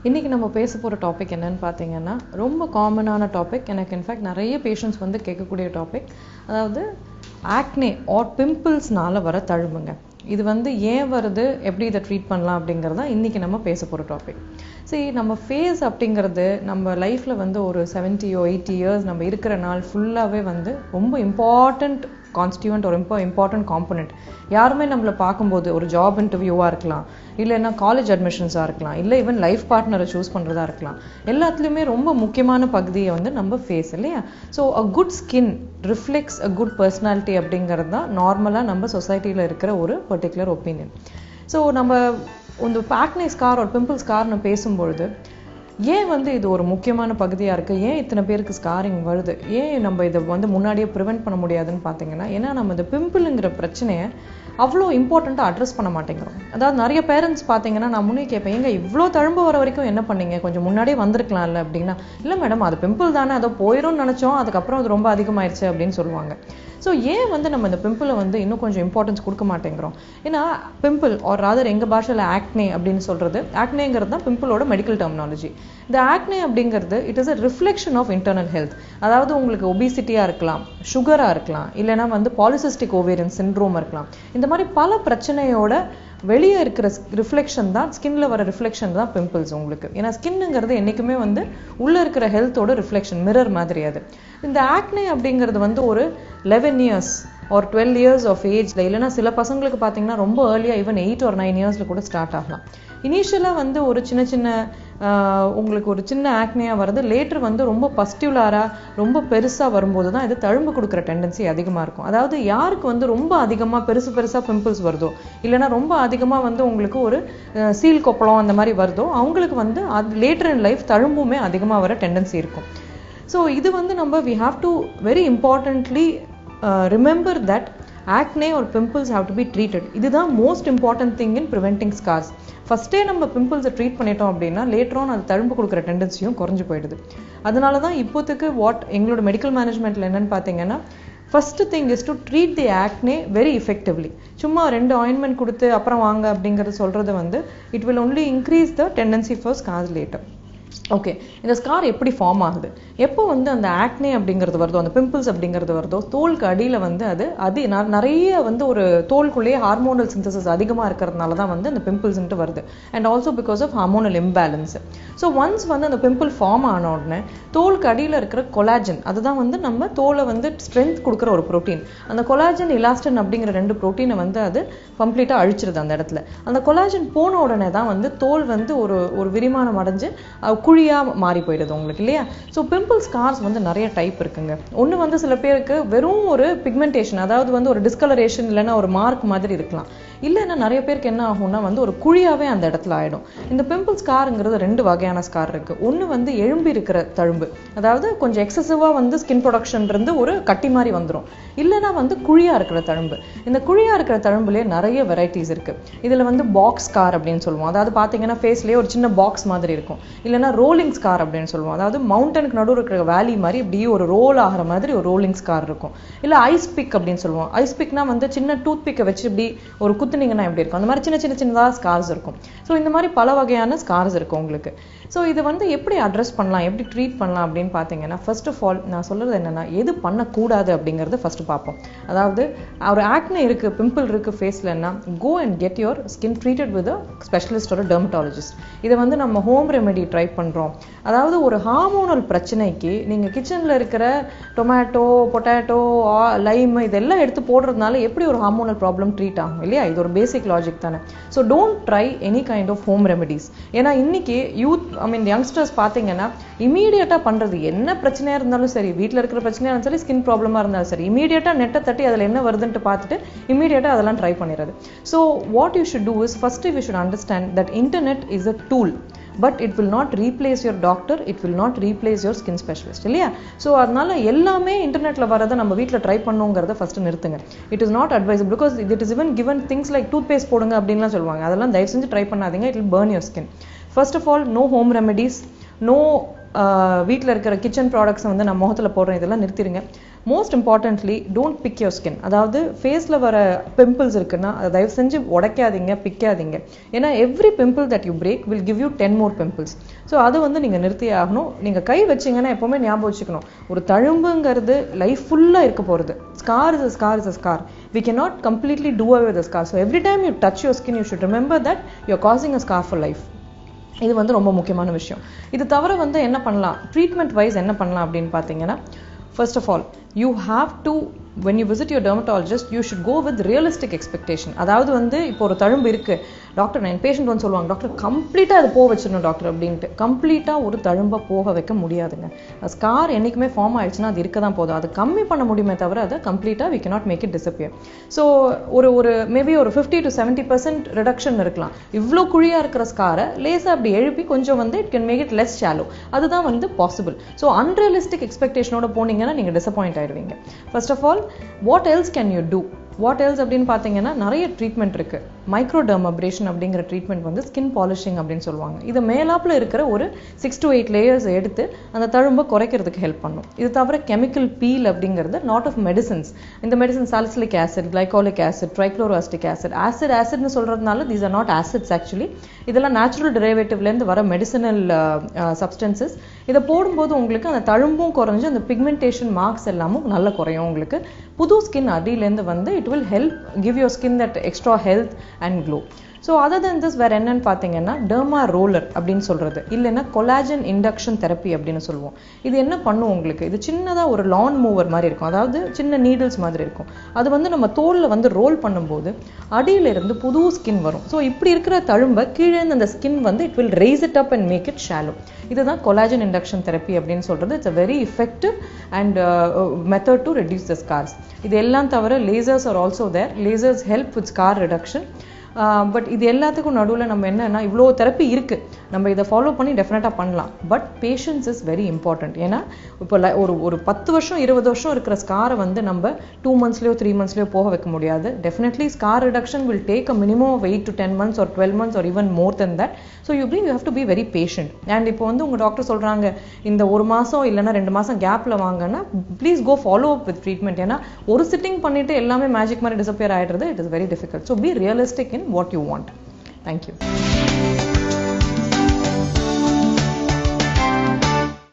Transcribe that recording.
இன்றைக்கி நம்ம பேச போகிற டாபிக் என்னன்னு பார்த்தீங்கன்னா ரொம்ப காமனான டாபிக். எனக்கு இன்ஃபேக்ட் நிறைய பேஷண்ட்ஸ் வந்து கேட்கக்கூடிய டாபிக். அதாவது ஆக்னே ஆர் பிம்பிள்ஸ்னால வர தழும்புங்க. இது வந்து ஏன் வருது, எப்படி இதை ட்ரீட் பண்ணலாம் அப்படிங்கிறது தான் இன்றைக்கி நம்ம பேச போகிற டாபிக். சரி, நம்ம ஃபேஸ் அப்படிங்கிறது நம்ம லைஃப்பில் வந்து ஒரு 70 or 80 years நம்ம இருக்கிற நாள் ஃபுல்லாகவே வந்து ரொம்ப இம்பார்ட்டண்ட் கான்ஸ்டியூவன்ட் ஒரு இம்பார்ட்டன்ட் காம்பனண்ட். யாருமே நம்மளை பார்க்கும்போது ஒரு ஜாப் இன்டர்வியூவாக இருக்கலாம், இல்லைன்னா காலேஜ் அட்மிஷன்ஸாக இருக்கலாம், இல்லை ஈவன் லைஃப் பார்ட்னரை சூஸ் பண்ணுறதா இருக்கலாம், எல்லாத்துலேயுமே ரொம்ப முக்கியமான பகுதியை வந்து நம்ம ஃபேஸ் இல்லையா. So a good skin reflects a good personality அப்படிங்கிறது தான் நார்மலாக நம்ம சொசைட்டியில் இருக்கிற ஒரு பர்டிகுலர் ஒப்பீனியன். ஸோ நம்ம இந்த ஆக்னே ஸ்கார் ஒரு பிம்பிள் ஸ்கார்னு பேசும்பொழுது ஏன் வந்து இது ஒரு முக்கியமான பகுதியாக இருக்குது, ஏன் இத்தனை பேருக்கு ஸ்காரிங் வருது, ஏன் நம்ம இதை வந்து முன்னாடியே ப்ரிவெண்ட் பண்ண முடியாதுன்னு பார்த்தீங்கன்னா, ஏன்னா நம்ம இந்த பிம்பிளுங்கிற பிரச்சனையை அவ்வளோ இம்பார்ட்டண்ட்டாக அட்ரஸ் பண்ண மாட்டேங்கிறோம். அதாவது நிறைய பேரண்ட்ஸ் பார்த்தீங்கன்னா, நான் முன்னே கேட்பேன், எங்க இவ்வளோ தழும்பு வர வரைக்கும் என்ன பண்ணீங்க, கொஞ்சம் முன்னாடியே வந்திருக்கலாம்ல அப்படின்னா, இல்லை மேடம் அது பிம்பிள் தானே, அதை போயிடும்னு நினச்சோம், அதுக்கப்புறம் அது ரொம்ப அதிகமாகிடுச்சு அப்படின்னு சொல்லுவாங்க. ஸோ ஏன் வந்து நம்ம இந்த பிம்பிளை வந்து இன்னும் கொஞ்சம் இம்பார்ட்டன்ஸ் கொடுக்க மாட்டேங்கிறோம்? ஏன்னா பிம்பிள் ஆர் ராதர் எங்கள் பாஷையில் ஆக்னே அப்படின்னு சொல்கிறது, ஆக்னேங்கிறது தான் பிம்பிளோட மெடிக்கல் டெர்மினாலஜி. இந்த ஆக்னே அப்படிங்கிறது it is a reflection of internal health. அதாவது உங்களுக்கு ஒபிசிட்டியாக இருக்கலாம், சுகராக இருக்கலாம், இல்லைனா வந்து பாலிசிஸ்டிக் ஓவேரியன் சிண்ட்ரோம் இருக்கலாம். இந்த மாதிரி பல பிரச்சனையோட வெளியே இருக்கிற ரிஃப்ளெக்ஷன் தான், ஸ்கின்ல வர ரிஃப்ளெக்ஷன் தான் பிம்பிள்ஸ் உங்களுக்கு. ஏன்னா ஸ்கின்னுங்கிறது என்றைக்குமே வந்து உள்ளே இருக்கிற ஹெல்த்தோட ரிஃப்ளெக்ஷன், மிரர் மாதிரி அது. இந்த ஆக்னே அப்படிங்கிறது வந்து ஒரு 11 years ஒரு 12 years ஆஃப் ஏஜ்ல, இல்லைன்னா சில பசங்களுக்கு பார்த்தீங்கன்னா ரொம்ப ஏர்லியாக ஈவன் 8 or 9 yearsல கூட ஸ்டார்ட் ஆகலாம். இனிஷியலாக வந்து ஒரு சின்ன உங்களுக்கு ஒரு சின்ன ஆக்னேயாக வருது, லேட்டர் வந்து ரொம்ப பஸ்டிகுலராக ரொம்ப பெருசாக வரும்போது தான் இது தழும்பு கொடுக்குற டெண்டன்சி அதிகமாக இருக்கும். அதாவது யாருக்கு வந்து ரொம்ப அதிகமாக பெருசாக பிம்பிள்ஸ் வருதோ, இல்லைன்னா ரொம்ப அதிகமாக வந்து உங்களுக்கு ஒரு சீல் கொப்பளம் அந்த மாதிரி வருதோ, அவங்களுக்கு வந்து அது லேட்டர் இன் லைஃப் தழும்புமே அதிகமாக வர டெண்டன்சி இருக்கும். ஸோ இது வந்து நம்ம we have to very importantly remember that acne or pimples have to be treated. இதுதான் most important thing in preventing scars. ஃபஸ்ட்டே நம்ம பிம்பிள்ஸை ட்ரீட் பண்ணிட்டோம் அப்படின்னா லேட்டர் ஆன் அது தழும்பு கொடுக்குற டெண்டன்சியும் குறைஞ்சு போயிடுது. அதனால தான் இப்போத்துக்கு எங்களோட மெடிக்கல் மேனேஜ்மெண்ட்டில் என்னென்னு பார்த்தீங்கன்னா, first thing is to treat the acne very effectively. சும்மா 2 ஆயின்மெண்ட் கொடுத்து அப்புறம் வாங்க அப்படிங்கிறது சொல்கிறது வந்து it will only increase the tendency for scars later. Okay, இந்த ஸ்கார் எப்படி ஃபார்ம் ஆகுது, எப்போ வந்து அந்த ஆக்னே அப்படிங்கிறது வருதோ, அந்த பிம்பிள்ஸ் அப்படிங்கிறது வருதோ, தோலுக்கு அடியில் வந்து அது நிறைய வந்து ஒரு தோலுக்குள்ளேயே ஹார்மோனல் சிந்தசிஸ் அதிகமாக இருக்கிறதுனால தான் வந்து அந்த பிம்பிள்ஸ்ன்ட்டு வருது. And also because of hormonal imbalance. So once வந்து அந்த பிம்பிள் ஃபார்ம் ஆன உடனே தோலுக்கு அடியில் இருக்கிற கொலாஜன், அதுதான் வந்து நம்ம தோலை வந்து ஸ்ட்ரென்த் கொடுக்குற ஒரு ப்ரோட்டீன். அந்த கொலாஜன் இலாஸ்டின் அப்படிங்கிற 2 ப்ரோட்டீனை வந்து அது கம்ப்ளீட்டாக அழிச்சிருது அந்த இடத்துல. அந்த கொலாஜன் போன உடனே தான் வந்து தோல் வந்து ஒரு விரிமானம் அடைஞ்சு குழியாக மாறி போயிடுது உங்களுக்கு இல்லையா. ஸோ பிம்பிள் ஸ்கார்ஸ் வந்து நிறைய டைப் இருக்குங்க. ஒன்று வந்து சில பேருக்கு வெறும் ஒரு பிக்மெண்டேஷன், அதாவது வந்து ஒரு டிஸ்கலரேஷன் இல்லைன்னா ஒரு மார்க் மாதிரி இருக்கலாம். இல்லைன்னா நிறைய பேருக்கு என்ன ஆகும்னா வந்து ஒரு குழியாவே அந்த இடத்துல ஆயிடும். இந்த பிம்பிள் ஸ்காருங்கிறது 2 வகையான ஸ்கார் இருக்கு. ஒன்று வந்து எழும்பி இருக்கிற தழும்பு, அதாவது கொஞ்சம் எக்ஸசிவா வந்து ஸ்கின் ப்ரொடக்ஷன் இருந்து ஒரு கட்டி மாதிரி வந்துடும். இல்லைன்னா வந்து குழியா இருக்கிற தழும்பு. இந்த குழியா இருக்கிற தழும்புலேயே நிறைய வெரைட்டிஸ் இருக்கு. இதுல வந்து பாக்ஸ் ஸ்கார் அப்படின்னு சொல்லுவோம், அதாவது பார்த்தீங்கன்னா ஃபேஸ்லேயே ஒரு சின்ன பாக்ஸ் மாதிரி இருக்கும். இல்லைன்னா ரோலிங் ஸ்கார் அப்படின்னு சொல்லுவோம், அதாவது மவுண்டனுக்கு நடுவில் இருக்கிற வேலி மாதிரி இப்படி ஒரு ரோல் ஆகிற மாதிரி ஒரு ரோலிங் ஸ்கார் இருக்கும். இல்லை ஐஸ் பிக் அப்படின்னு சொல்லுவோம். ஐஸ் பிக்னா வந்து சின்ன டூத் பிக்கை வச்சு இப்படி ஒரு குத்துனீங்கன்னா எப்படி இருக்கும், அந்த மாதிரி சின்னதாக ஸ்கார்ஸ் இருக்கும். ஸோ இந்த மாதிரி பல வகையான ஸ்கார்ஸ் இருக்கும் உங்களுக்கு. ஸோ இதை வந்து எப்படி அட்ரஸ் பண்ணலாம், எப்படி ட்ரீட் பண்ணலாம் அப்படின்னு பார்த்தீங்கன்னா, ஃபர்ஸ்ட் ஆஃப் ஆல் நான் சொல்றது என்னன்னா, எது பண்ணக்கூடாது அப்படிங்கிறது ஃபர்ஸ்ட் பார்ப்போம். அதாவது ஒரு ஆக்னே இருக்கு, பிம்பிள் இருக்கு ஃபேஸ்லன்னா, go and get your skin treated with a specialist ஒரு டெர்மட்டாலஜிஸ்ட். இதை வந்து நம்ம ஹோம் ரெமெடி ட்ரை பண்ணுறோம். அதாவது ஒரு ஹார்மோனல் பிரச்சனைக்கு நீங்கள் கிச்சனில் இருக்கிற டொமேட்டோ, பொட்டேட்டோ, லைம் இதெல்லாம் எடுத்து போடுறதுனால எப்படி ஒரு ஹார்மோனல் ப்ராப்ளம் ட்ரீட் ஆகும் இல்லையா. இது ஒரு பேசிக் லாஜிக் தானே. So don't try any kind of home remedies. ஏன்னா இன்னைக்கு யங்ஸ்டர்ஸ் பார்த்தீங்கன்னா இமீடியட்டாக பண்ணுறது, என்ன பிரச்சனையாக இருந்தாலும் சரி, வீட்டில் இருக்கிற பிரச்சனையாக இருந்தாலும் சரி, ஸ்கின் ப்ராப்ளமாக இருந்தாலும் சரி, இமீடியட்டாக நெட்டை தட்டி அதில் என்ன வருதுன்ட்டு பார்த்துட்டு இமீடியட்டாக அதெல்லாம் ட்ரை பண்ணிடுறது. So what you should do is, first you should understand that internet is a tool, but it will not replace your doctor, it will not replace your skin specialist இல்லையா. ஸோ அதனால எல்லாமே இன்டர்நெட்டில் வரதை நம்ம வீட்டில் try பண்ணுங்கிறத first நிறுத்துங்க. It is not advisable, because it is even given things like toothpaste போடுங்க அப்படின்லாம் சொல்லுவாங்க. அதெல்லாம் தயவு செஞ்சு ட்ரை பண்ணாதீங்க, it will burn your skin. First of all, no home remedies, no வீட்டில் இருக்கிற கிச்சன் ப்ராடக்ட்ஸ் வந்து நான் முகத்தில் போடுறேன், இதெல்லாம் நிறுத்திடுங்க. Most importantly don't pick your skin. அதாவது ஃபேஸில் வர பிம்பிள்ஸ் இருக்குன்னா அதை தயவு செஞ்சு உடைக்காதீங்க, பிக்காதீங்க. ஏன்னா every pimple that you break will give you 10 more pimples. So அது வந்து நீங்கள் நிறுத்தி ஆகணும். நீங்கள் கை வச்சிங்கன்னா எப்போவுமே ஞாபகம் வச்சுக்கணும், ஒரு தழும்புங்கிறது லைஃப் ஃபுல்லாக இருக்க போகிறது. Scar is a scar is a scar. We cannot completely do away with the scar. So every time you touch your skin, you should remember that you're causing a scar for life. இது வந்து ரொம்ப முக்கியமான விஷயம். இது தவிர வந்து என்ன பண்ணலாம், ட்ரீட்மெண்ட் வைஸ் என்ன பண்ணலாம் அப்படின்னு பார்த்தீங்கன்னா, first of all, you have to, when you visit your dermatologist, you should go with realistic expectation. அதாவது வந்து இப்போ ஒரு தழும்பு இருக்கு டாக்டர், நான் பேஷண்ட் வந்து சொல்லுவாங்க, டாக்டர் கம்ப்ளீட்டாக அது போக வச்சிடணும் டாக்டர் அப்படின்ட்டு. கம்ப்ளீட்டாக ஒரு தழும்பை போக வைக்க முடியாதுங்க. ஸ்கார் என்றைக்குமே ஃபார்ம் ஆயிடுச்சுன்னா அது இருக்க தான் போதும். அது கம்மி பண்ண முடியுமே தவிர அதை கம்ப்ளீட்டாக we cannot make it disappear. So ஒரு மேபி ஒரு 50 to 70% ரிடக்ஷன் இருக்கலாம். இவ்வளோ குழியாக இருக்கிற ஸ்காரை லேசாக அப்படி எழுப்பி கொஞ்சம் வந்து it can make it less shallow. அதுதான் வந்து பாசிபிள். ஸோ அன்ரியலிஸ்டிக் எக்ஸ்பெக்டேஷனோட போனீங்கன்னா நீங்கள் டிசப்பாயிண்ட் ஆயிடுவீங்க. First of all, what else can you do? What else அப்படின்னு பார்த்தீங்கன்னா நிறைய ட்ரீட்மெண்ட் இருக்குது. மைக்ரோடெர்மபிரேஷன் அப்படிங்கிற ட்ரீட்மெண்ட் வந்து ஸ்கின் பாலிஷிங் அப்படின்னு சொல்லுவாங்க. இது மேலாப்பில் இருக்கிற ஒரு 6 to 8 லேயர்ஸ் எடுத்து அந்த தழும்பை குறைக்கிறதுக்கு ஹெல்ப் பண்ணும். இது தவிர கெமிக்கல் பீல் அப்படிங்கிறது நாட் ஆஃப் மெடிசன்ஸ். இந்த medicine salicylic acid, glycolic acid, trichloroacetic acid, ஆசிட்னு சொல்கிறதுனால these are not acids actually. இதெல்லாம் நேச்சுரல் டெரிவேட்டிவ்லேருந்து வர மெடிசனல் சப்ஸ்டன்சஸ். இதை போடும்போது உங்களுக்கு அந்த தழும்பும் குறைஞ்சு அந்த பிக்மெண்டேஷன் மார்க்ஸ் எல்லாமும் நல்லா குறையும். உங்களுக்கு புது ஸ்கின் அடியிலேருந்து வந்து it will help give your skin that extra health and glow. So other than this வேறு என்னன்னு பார்த்தீங்கன்னா, டெர்மா ரோலர் அப்படின்னு சொல்கிறது, இல்லைன்னா கொலாஜன் இண்டக்ஷன் தெரப்பி அப்படின்னு சொல்லுவோம். இது என்ன பண்ணும் உங்களுக்கு, இது சின்னதாக ஒரு லான் மூவர் மாதிரி இருக்கும், அதாவது சின்ன நீடில்ஸ் மாதிரி இருக்கும். அது வந்து நம்ம தோலில் வந்து ரோல் பண்ணும்போது அடியிலிருந்து புது ஸ்கின் வரும். ஸோ இப்படி இருக்கிற தழும்பை கீழே அந்த ஸ்கின் வந்து it will rise it up and make it shallow. இதுதான் கொலாஜன் இண்டக்ஷன் தெரப்பி அப்படின்னு சொல்கிறது. It's a very effective and method to reduce the scars. இது எல்லாம் தவிர lasers are also there. Lasers help with scar reduction. But இது எல்லாத்துக்கும் நடுவில் நம்ம என்னன்னா, இவ்வளோ தெரப்பி இருக்குது, நம்ம இதை ஃபாலோ பண்ணி டெஃபினட்டாக பண்ணலாம். But patience is very important. ஏன்னா இப்போ ஒரு 10 வருஷம் 20 வருஷம் இருக்கிற ஸ்காரை வந்து நம்ம 2 monthsலையோ 3 monthsலையோ போக வைக்க முடியாது. Definitely scar reduction will take a minimum of 8 to 10 months or 12 months or even more than that. So you have to be very patient. And இப்போ வந்து உங்கள் டாக்டர் சொல்கிறாங்க இந்த 1 மாதம் இல்லைன்னா 2 மாதம் கேப்பில் வாங்கன்னா please go follow up with treatment. ஏன்னா ஒரு சிட்டிங் பண்ணிட்டு எல்லாமே மேஜிக் மாதிரி டிசப்பியர் ஆகிடுறது, it is very difficult. So be realistic in what you want. Thank you.